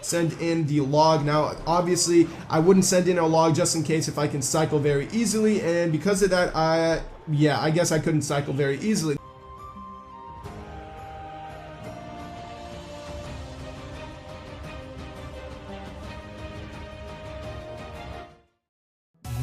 send in the log. Now, obviously, I wouldn't send in a log just in case if I can cycle very easily, and because of that, I guess I couldn't cycle very easily.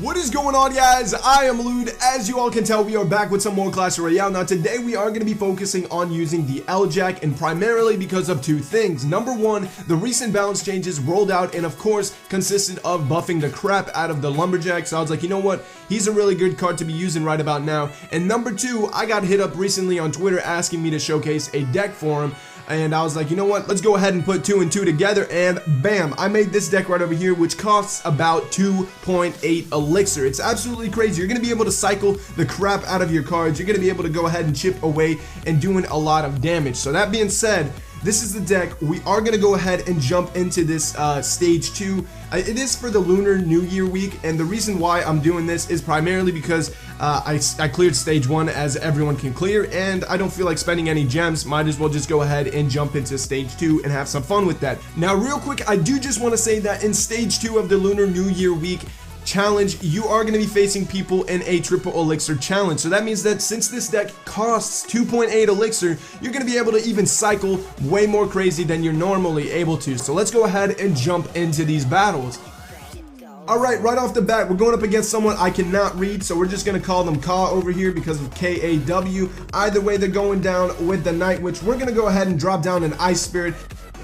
What is going on, guys? I am Lude. As you all can tell, we are back with some more Clash Royale. Now, today we are going to be focusing on using the L-Jack, and primarily because of two things. Number one, the recent balance changes rolled out and of course consisted of buffing the crap out of the Lumberjack. So I was like, you know what? He's a really good card to be using right about now. And number two, I got hit up recently on Twitter asking me to showcase a deck for him. And I was like, you know what, let's go ahead and put 2 and 2 together, and bam, I made this deck right over here, which costs about 2.8 Elixir. It's absolutely crazy. You're going to be able to cycle the crap out of your cards. You're going to be able to go ahead and chip away and doing a lot of damage. So that being said, this is the deck. We are going to go ahead and jump into this stage 2. It is for the Lunar New Year week, and the reason why I'm doing this is primarily because I cleared stage 1 as everyone can clear, and I don't feel like spending any gems. Might as well just go ahead and jump into stage 2 and have some fun with that. Now, real quick, I do just want to say that in stage 2 of the Lunar New Year week challenge, you are going to be facing people in a triple elixir challenge. So that means that since this deck costs 2.8 elixir, you're going to be able to even cycle way more crazy than you're normally able to. So let's go ahead and jump into these battles. Alright, right off the bat, we're going up against someone I cannot read, so we're just going to call them Ka over here because of K-A-W. Either way, they're going down with the Night Witch. We're going to go ahead and drop down an Ice Spirit.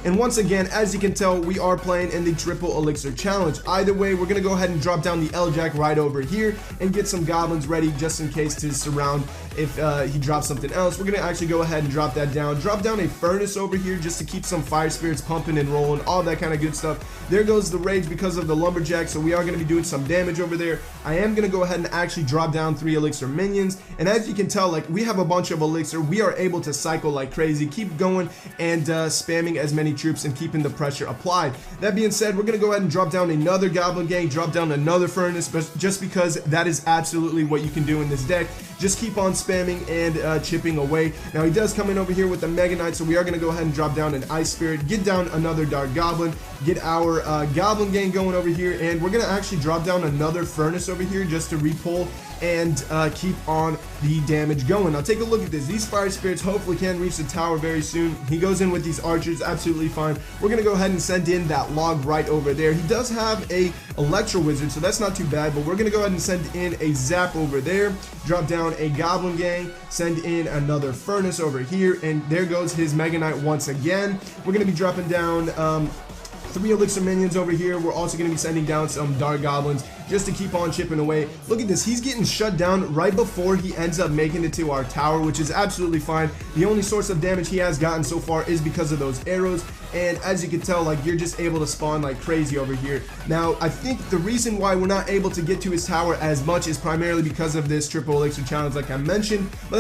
And once again, as you can tell, we are playing in the triple elixir challenge. Either way, we're going to go ahead and drop down the L-Jack right over here and get some goblins ready just in case to surround if he drops something else. We're going to actually go ahead and drop that down. Drop down a furnace over here just to keep some fire spirits pumping and rolling, all that kind of good stuff. There goes the rage because of the Lumberjack, so we are going to be doing some damage over there. I am going to go ahead and actually drop down 3 elixir minions. And as you can tell, like, we have a bunch of elixir. We are able to cycle like crazy, keep going and spamming as many troops and keeping the pressure applied. That being said, we're going to go ahead and drop down another goblin gang, drop down another furnace, but just because that is absolutely what you can do in this deck. Just keep on spamming and chipping away. Now, he does come in over here with the Mega Knight, so we are going to go ahead and drop down an Ice Spirit, get down another Dark Goblin, get our Goblin gang going over here, and we're going to actually drop down another Furnace over here just to repull and keep on the damage going. Now, take a look at this. These Fire Spirits hopefully can reach the tower very soon. He goes in with these archers, absolutely fine. We're going to go ahead and send in that log right over there. He does have a Electro Wizard, so that's not too bad, but we're going to go ahead and send in a Zap over there, drop down a Goblin gang, send in another Furnace over here, and there goes his Mega Knight once again. We're going to be dropping down 3 elixir minions over here. We're also going to be sending down some Dark Goblins just to keep on chipping away. Look at this. He's getting shut down right before he ends up making it to our tower, which is absolutely fine. The only source of damage he has gotten so far is because of those arrows. And as you can tell, like, you're just able to spawn like crazy over here. Now, I think the reason why we're not able to get to his tower as much is primarily because of this triple elixir challenge, like I mentioned. But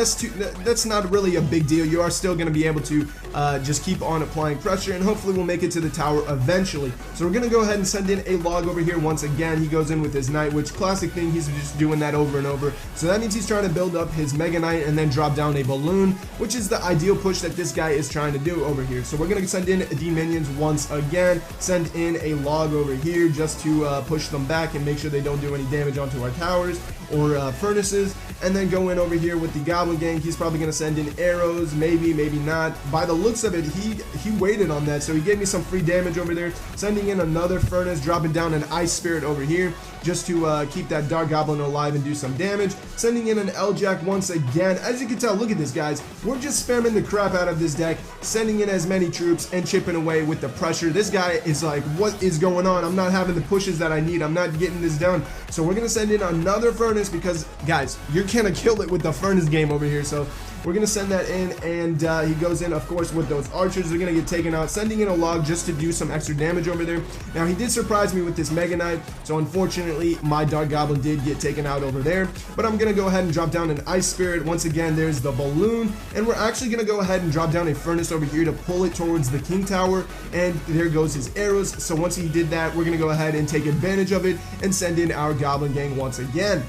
that's not really a big deal. You are still going to be able to just keep on applying pressure, and hopefully we'll make it to the tower eventually. So we're going to go ahead and send in a log over here once again. He goes in with his Night Witch. Classic thing, he's just doing that over and over. So that means he's trying to build up his Mega Knight and then drop down a balloon, which is the ideal push that this guy is trying to do over here. So we're going to send in the minions once again, send in a log over here just to push them back and make sure they don't do any damage onto our towers or furnaces, and then go in over here with the Goblin gang. He's probably going to send in arrows, maybe not. By the looks of it, he waited on that, so he gave me some free damage over there, sending in another furnace, dropping down an Ice Spirit over here just to keep that Dark Goblin alive and do some damage, sending in an L-Jack once again. As you can tell, look at this, guys. We're just spamming the crap out of this deck, sending in as many troops and chipping away with the pressure. This guy is like, what is going on? I'm not having the pushes that I need. I'm not getting this done. So we're going to send in another furnace because, guys, you're going to kill it with the furnace game over here. So we're going to send that in, and he goes in, of course, with those archers. They're going to get taken out, sending in a log just to do some extra damage over there. Now, he did surprise me with this Mega Knight, so unfortunately, my Dark Goblin did get taken out over there. But I'm going to go ahead and drop down an Ice Spirit. Once again, there's the balloon, and we're actually going to go ahead and drop down a furnace over here to pull it towards the King Tower, and there goes his arrows. So once he did that, we're going to go ahead and take advantage of it and send in our Goblin gang once again.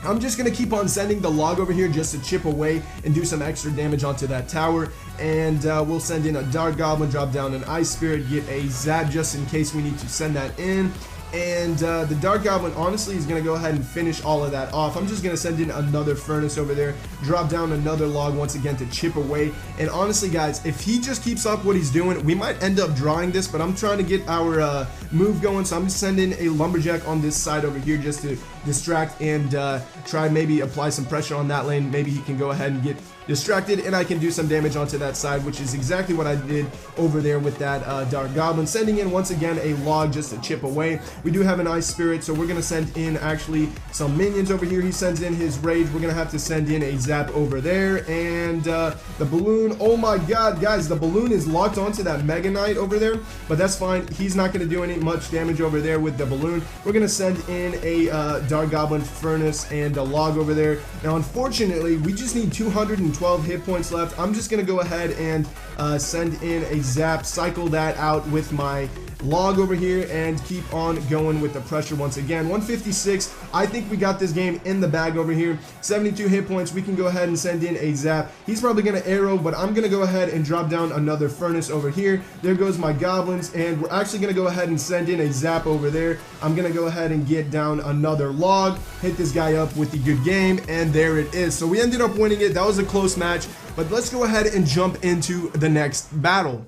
I'm just going to keep on sending the log over here just to chip away and do some extra damage onto that tower. and we'll send in a Dark Goblin, drop down an Ice Spirit, get a Zap just in case we need to send that in. And the Dark Goblin honestly is going to go ahead and finish all of that off. I'm just going to send in another Furnace over there, drop down another log once again to chip away. And honestly guys, if he just keeps up what he's doing, we might end up drawing this, but I'm trying to get our move going, so I'm just sending a Lumberjack on this side over here just to distract and try maybe apply some pressure on that lane. Maybe he can go ahead and get distracted and I can do some damage onto that side, which is exactly what I did over there with that Dark Goblin, sending in once again a log just to chip away. We do have an Ice Spirit, so we're gonna send in actually some minions over here. He sends in his Rage. We're gonna have to send in a Zap over there, and the Balloon. Oh my god guys, the Balloon is locked onto that Mega Knight over there, but that's fine. He's not gonna do any much damage over there with the Balloon. We're gonna send in a Dark Goblin, Furnace, and a log over there. Now unfortunately we just need 212 hit points left. I'm just gonna go ahead and send in a Zap, cycle that out with my log over here, and keep on going with the pressure once again. 156. I think we got this game in the bag over here. 72 hit points. We can go ahead and send in a Zap. He's probably gonna arrow, but I'm gonna go ahead and drop down another Furnace over here. There goes my goblins, and we're actually gonna go ahead and send in a Zap over there. I'm gonna go ahead and get down another log, hit this guy up with the good game, and there it is. So we ended up winning it. That was a close match, but let's go ahead and jump into the next battle.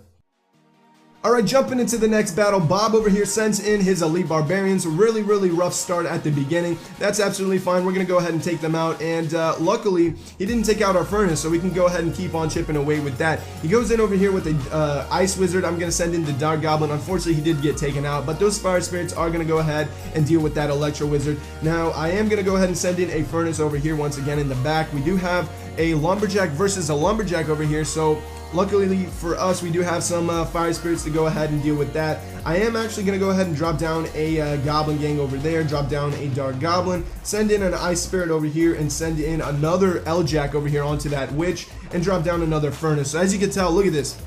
Alright, jumping into the next battle, Bob over here sends in his Elite Barbarians. Really rough start at the beginning. That's absolutely fine. We're going to go ahead and take them out, and luckily, he didn't take out our Furnace, so we can go ahead and keep on chipping away with that. He goes in over here with the Ice Wizard. I'm going to send in the Dark Goblin. Unfortunately, he did get taken out, but those Fire Spirits are going to go ahead and deal with that Electro Wizard. Now, I am going to go ahead and send in a Furnace over here once again in the back. We do have a Lumberjack versus a Lumberjack over here, so luckily for us, we do have some Fire Spirits to go ahead and deal with that. I am actually going to go ahead and drop down a Goblin Gang over there, drop down a Dark Goblin, send in an Ice Spirit over here, and send in another L-Jack over here onto that Witch, and drop down another Furnace. So as you can tell, look at this.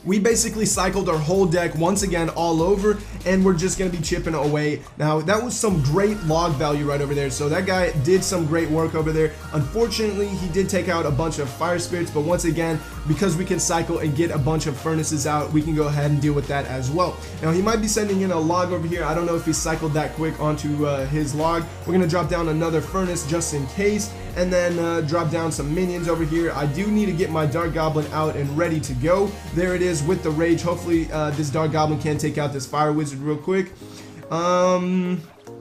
We basically cycled our whole deck once again all over, and we're just going to be chipping away. Now, that was some great log value right over there, so that guy did some great work over there. Unfortunately, he did take out a bunch of Fire Spirits, but once again, because we can cycle and get a bunch of Furnaces out, we can go ahead and deal with that as well. Now, he might be sending in a log over here. I don't know if he cycled that quick onto his log. We're going to drop down another Furnace just in case, and then drop down some minions over here. I do need to get my Dark Goblin out and ready to go. There it is with the Rage. Hopefully this Dark Goblin can take out this Fire Wizard real quick.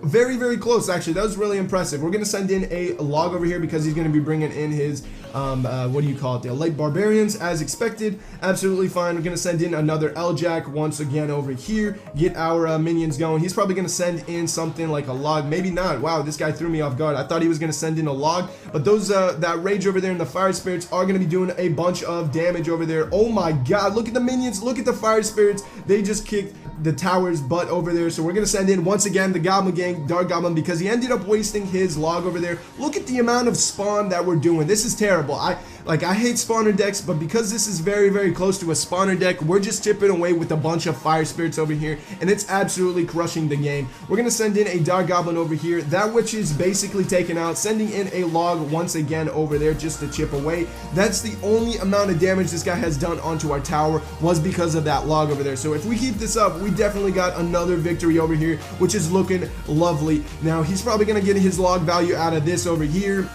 Very close actually. That was really impressive. We're gonna send in a log over here because he's gonna be bringing in his what do you call it, the Elite Barbarians as expected. Absolutely fine. We're gonna send in another L-Jack once again over here, get our minions going. He's probably gonna send in something like a log, maybe not. Wow, this guy threw me off guard. I thought he was gonna send in a log, but those that Rage over there and the Fire Spirits are gonna be doing a bunch of damage over there. Oh my god, look at the minions, look at the Fire Spirits. They just kicked the tower's butt over there. So we're gonna send in once again the Goblin Gang, Dark Goblin, because he ended up wasting his log over there. Look at the amount of spawn that we're doing. This is terrible. I hate spawner decks, but because this is very close to a spawner deck, we're just chipping away with a bunch of Fire Spirits over here, and it's absolutely crushing the game. We're gonna send in a Dark Goblin over here. That Witch is basically taken out, sending in a log once again over there just to chip away. That's the only amount of damage this guy has done onto our tower, was because of that log over there. So if we keep this up, we definitely got another victory over here, which is looking lovely. Now he's probably gonna get his log value out of this over here.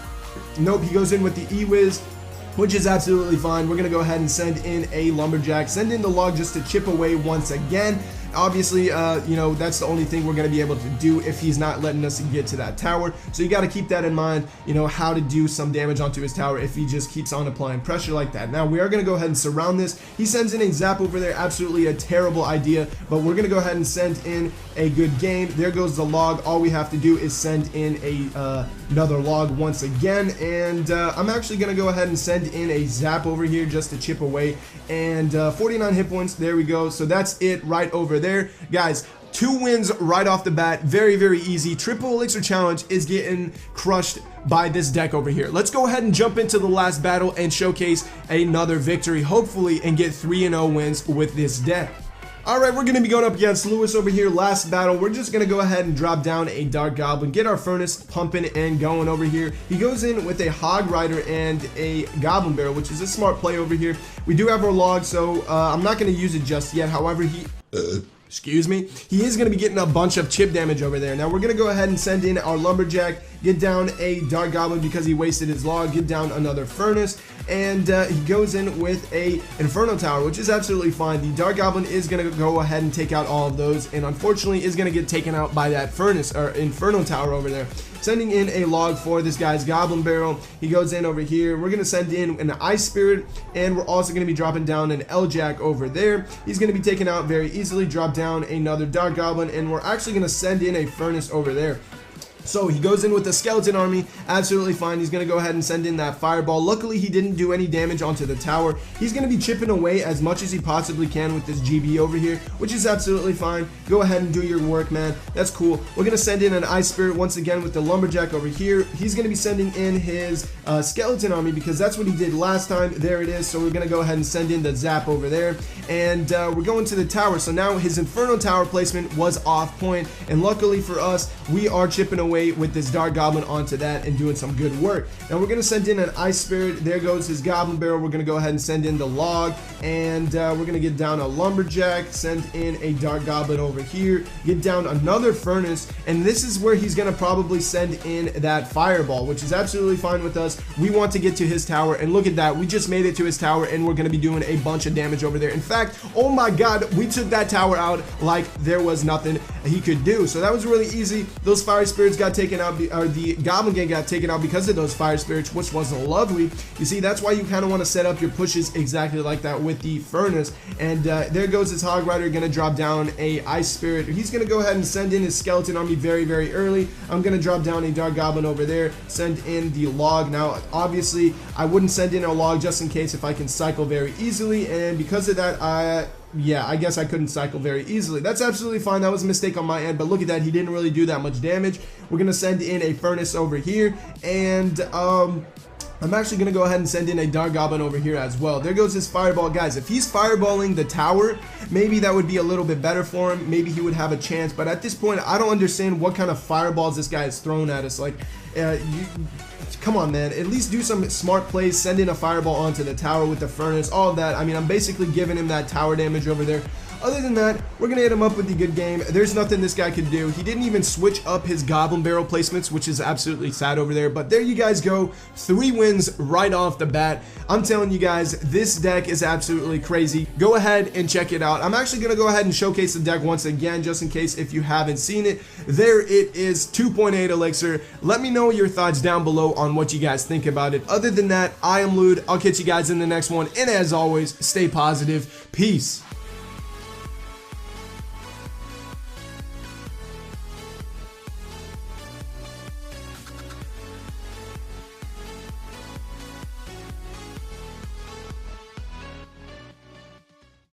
Nope, he goes in with the E-Wiz, which is absolutely fine. We're gonna go ahead and send in a Lumberjack, send in the log just to chip away once again. Obviously, you know, that's the only thing we're going to be able to do if he's not letting us get to that tower. So you got to keep that in mind, you know, how to do some damage onto his tower if he just keeps on applying pressure like that. Now, we are going to go ahead and surround this. He sends in a Zap over there. Absolutely a terrible idea, but we're going to go ahead and send in a good game. There goes the log. All we have to do is send in another log once again, and I'm actually going to go ahead and send in a Zap over here just to chip away, and 49 hit points. There we go. So that's it right over there, guys. 2 wins right off the bat. Very easy. Triple Elixir challenge is getting crushed by this deck over here. Let's go ahead and jump into the last battle and showcase another victory, hopefully, and get 3-0 wins with this deck. Alright, we're going to be going up against Lewis over here. Last battle, we're just going to go ahead and drop down a Dark Goblin, get our furnace pumping and going over here. He goes in with a Hog Rider and a Goblin Barrel, which is a smart play over here. We do have our log, so I'm not going to use it just yet. However, excuse me, he is going to be getting a bunch of chip damage over there. Now we're going to go ahead and send in our Lumberjack, get down a Dark Goblin because he wasted his log, get down another Furnace, and he goes in with a Inferno Tower, which is absolutely fine. The Dark Goblin is going to go ahead and take out all of those, and unfortunately is going to get taken out by that Furnace or Inferno Tower over there. Sending in a log for this guy's Goblin Barrel. He goes in over here. We're going to send in an Ice Spirit, and we're also going to be dropping down an L-Jack over there. He's going to be taken out very easily. Drop down another Dark Goblin, and we're actually going to send in a Furnace over there. So he goes in with the skeleton army, absolutely fine. He's going to go ahead and send in that fireball. Luckily, he didn't do any damage onto the tower. He's going to be chipping away as much as he possibly can with this GB over here, which is absolutely fine. Go ahead and do your work, man. That's cool. We're going to send in an Ice Spirit once again with the Lumberjack over here. He's going to be sending in his skeleton army because that's what he did last time. There it is. So we're going to go ahead and send in the Zap over there. And we're going to the tower. So now his Inferno Tower placement was off point. And luckily for us, we are chipping away with this Dark Goblin onto that and doing some good work. Now we're going to send in an Ice Spirit. There goes his Goblin Barrel. We're going to go ahead and send in the log, and we're going to get down a Lumberjack, send in a Dark Goblin over here, get down another Furnace, and this is where he's going to probably send in that Fireball, which is absolutely fine with us. We want to get to his tower, and look at that. We just made it to his tower, and we're going to be doing a bunch of damage over there. In fact, oh my god, we took that tower out like there was nothing he could do. So that was really easy. Those Fire Spirits got taken out, or the Goblin Gang got taken out because of those Fire Spirits, which was lovely. You see, that's why you kind of want to set up your pushes exactly like that with the Furnace. And there goes his Hog Rider, going to drop down a Ice Spirit. He's going to go ahead and send in his Skeleton Army very early. I'm going to drop down a Dark Goblin over there, send in the log. Now, obviously, I wouldn't send in a log just in case if I can cycle very easily, and because of that, yeah, I guess I couldn't cycle very easily. That's absolutely fine. That was a mistake on my end, but look at that. He didn't really do that much damage. We're going to send in a Furnace over here, and I'm actually going to go ahead and send in a Dark Goblin over here as well. There goes his Fireball. Guys, if he's fireballing the tower, maybe that would be a little bit better for him. Maybe he would have a chance, but at this point, I don't understand what kind of fireballs this guy is throwing at us. Like, come on, man, at least do some smart plays. Send in a fireball onto the tower with the Furnace, all of that. I mean, I'm basically giving him that tower damage over there. Other than that, we're going to hit him up with the good game. There's nothing this guy could do. He didn't even switch up his Goblin Barrel placements, which is absolutely sad over there. But there you guys go. 3 wins right off the bat. I'm telling you guys, this deck is absolutely crazy. Go ahead and check it out. I'm actually going to go ahead and showcase the deck once again, just in case if you haven't seen it. There it is, 2.8 Elixir. Let me know your thoughts down below on what you guys think about it. Other than that, I am Lude. I'll catch you guys in the next one. And as always, stay positive. Peace.